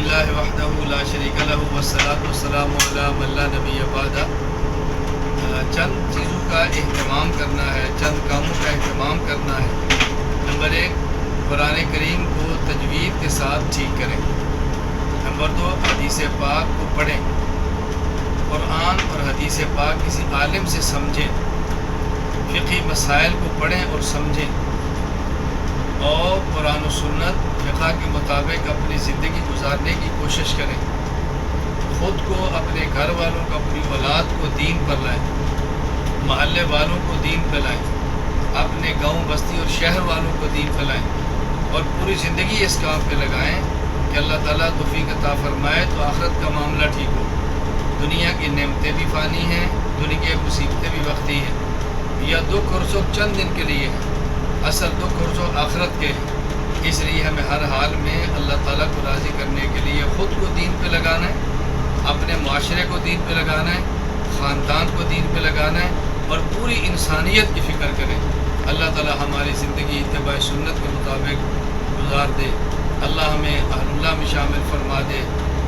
للہ وحدہ لا شریک لہ والصلاۃ والسلام علی من لا نبی بعدہ۔ چند چیزوں کا اہتمام کرنا ہے، چند کاموں کا اہتمام کرنا ہے۔ نمبر 1، قرآن کریم کو تجوید کے ساتھ ٹھیک کریں۔ نمبر 2، حدیث پاک کو پڑھیں، قرآن اور حدیث پاک کسی عالم سے سمجھیں، فقہی مسائل کو پڑھیں اور سمجھیں، اور قرآن و سنت فقہ کے مطابق اپنی زندگی گزارنے کی کوشش کریں۔ خود کو، اپنے گھر والوں کو، اپنی اولاد کو دین پر لائیں، محلے والوں کو دین پہ لائیں، اپنے گاؤں بستی اور شہر والوں کو دین پہ لائیں، اور پوری زندگی اس کام پہ لگائیں کہ اللہ تعالیٰ توفیق عطا فرمائے تو آخرت کا معاملہ ٹھیک ہو۔ دنیا کی نعمتیں بھی فانی ہیں، دنیا کی مصیبتیں بھی وقتی ہیں، یا دکھ اور سکھ چند دن کے لیے ہیں، اصل دکھ اور سکھ آخرت کے ہیں۔ اس لیے ہمیں ہر حال میں اللہ تعالیٰ کو راضی کرنے کے لیے خود کو دین پہ لگانا ہے، اپنے معاشرے کو دین پہ لگانا ہے، خاندان کو دین پہ لگانا ہے، اور پوری انسانیت کی فکر کریں۔ اللہ تعالیٰ ہماری زندگی اتباع سنت کے مطابق گزار دے، اللہ ہمیں اہل اللہ میں شامل فرما دے۔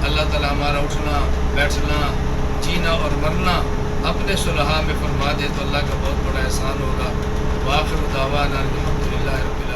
اللہ تعالیٰ ہمارا اٹھنا، بیٹھنا، جینا اور مرنا اپنے صلحاء میں فرما دے تو اللہ کا بہت بڑا احسان ہوگا۔ وآخر دعوانا الحمدللہ رب العالمین۔